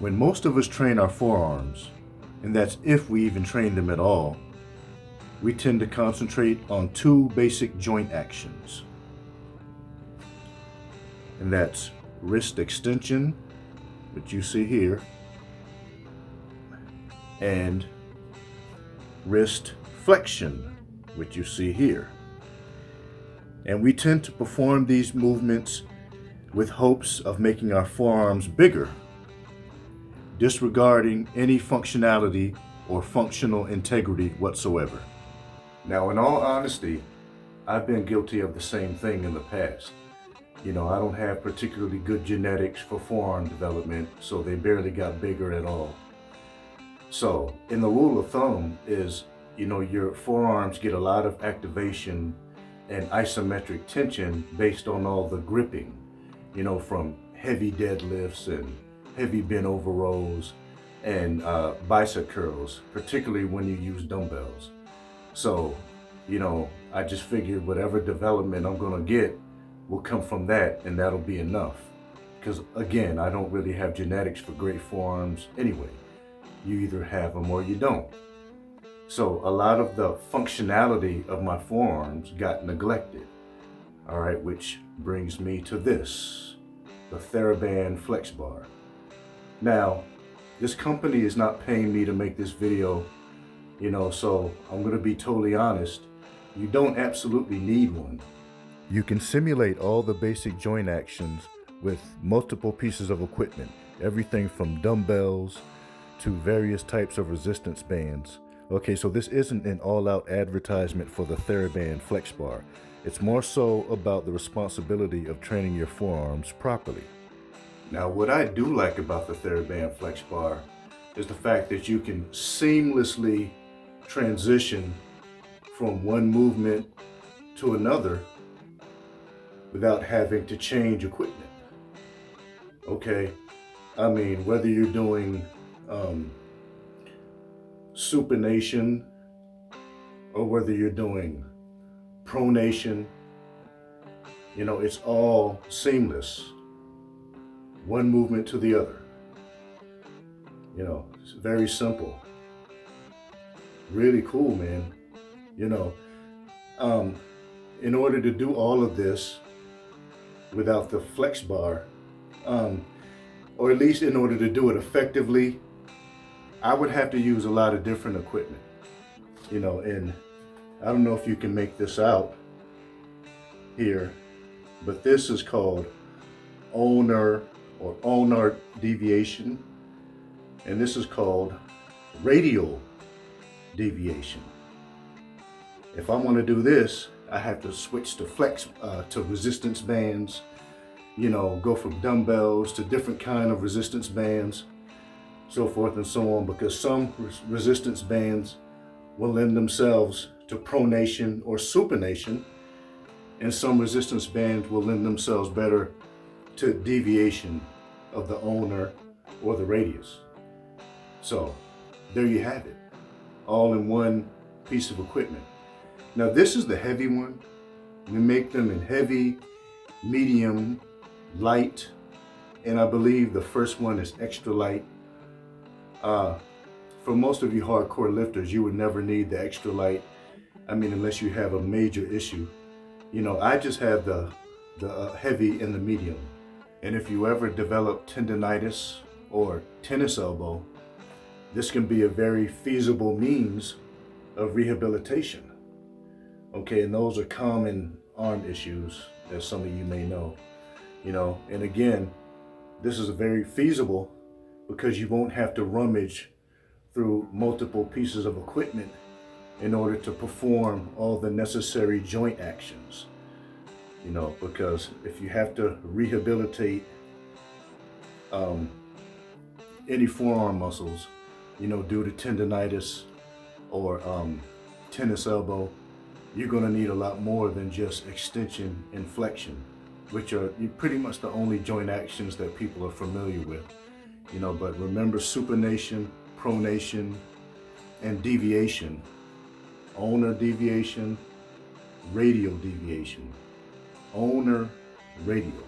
When most of us train our forearms, and that's if we even train them at all, we tend to concentrate on two basic joint actions. And that's wrist extension, which you see here, and wrist flexion, which you see here. And we tend to perform these movements with hopes of making our forearms bigger, disregarding any functionality or functional integrity whatsoever. Now, in all honesty, I've been guilty of the same thing in the past. I don't have particularly good genetics for forearm development, so they barely got bigger at all. So, in the rule of thumb is, your forearms get a lot of activation and isometric tension based on all the gripping, from heavy deadlifts and heavy bent over rows and bicep curls, particularly when you use dumbbells. So, I just figured whatever development I'm gonna get will come from that, and that'll be enough. Because again, I don't really have genetics for great forearms anyway. You either have them or you don't. So a lot of the functionality of my forearms got neglected. All right, which brings me to this, the Theraband flexbar. Now, this company is not paying me to make this video, so I'm gonna be totally honest. You don't absolutely need one. You can simulate all the basic joint actions with multiple pieces of equipment, everything from dumbbells to various types of resistance bands. Okay, so this isn't an all-out advertisement for the Theraband flexbar. It's more so about the responsibility of training your forearms properly. Now, what I do like about the Theraband flexbar is the fact that you can seamlessly transition from one movement to another without having to change equipment. Okay, I mean, whether you're doing supination or whether you're doing pronation, it's all seamless. One movement to the other. It's very simple. Really cool, man. In order to do all of this without the flex bar, or at least in order to do it effectively, I would have to use a lot of different equipment, and I don't know if you can make this out here, but this is called ulnar or ulnar deviation, and this is called radial deviation. If I want to do this, I have to switch to resistance bands, go from dumbbells to different kind of resistance bands, so forth and so on, because some resistance bands will lend themselves to pronation or supination, and some resistance bands will lend themselves better to deviation of the ulnar or the radius. So there you have it, all in one piece of equipment. Now this is the heavy one. We make them in heavy, medium, light, and I believe the first one is extra light. For most of you hardcore lifters, you would never need the extra light. I mean, unless you have a major issue. I just have the heavy and the medium. And if you ever develop tendinitis or tennis elbow, this can be a very feasible means of rehabilitation. Okay, and those are common arm issues, as some of you may know. And again, this is very feasible because you won't have to rummage through multiple pieces of equipment in order to perform all the necessary joint actions. Because if you have to rehabilitate any forearm muscles, due to tendinitis or tennis elbow, you're going to need a lot more than just extension and flexion, which are pretty much the only joint actions that people are familiar with. But remember supination, pronation, and deviation. Ulnar deviation, radial deviation. Ulnar, radial.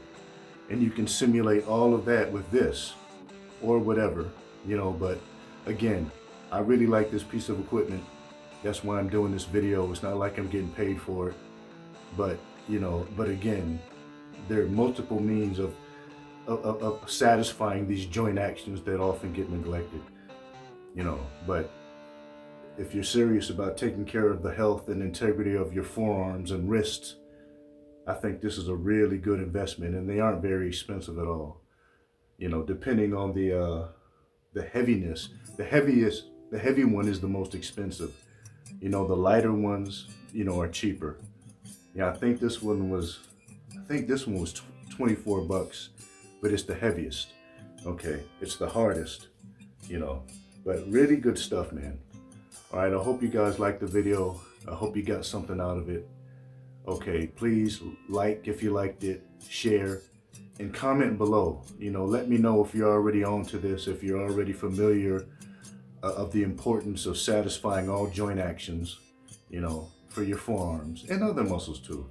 And you can simulate all of that with this. or whatever, you know. But again, I really like this piece of equipment. That's why I'm doing this video. It's not like I'm getting paid for it, but you know, but again, there are multiple means of satisfying these joint actions that often get neglected, you know. But if you're serious about taking care of the health and integrity of your forearms and wrists, I think this is a really good investment, and they aren't very expensive at all. You know, depending on the heaviness, the heavy one is the most expensive. You know, the lighter ones, you know, are cheaper. Yeah, I think this one was 24 bucks, but it's the heaviest. Okay, it's the hardest, you know, but really good stuff, man. All right, I hope you guys liked the video. I hope you got something out of it. Okay, please like if you liked it, share, and comment below. You know, let me know if you're already onto this, if you're already familiar of the importance of satisfying all joint actions, you know, for your forearms and other muscles too.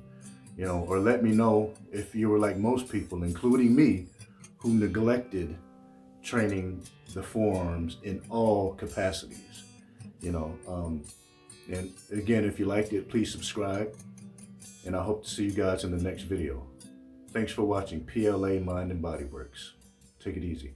You know, or let me know if you were like most people, including me, who neglected training the forearms in all capacities. You know, and again, if you liked it, please subscribe. And I hope to see you guys in the next video. Thanks for watching PLA Mind and Body Works. Take it easy.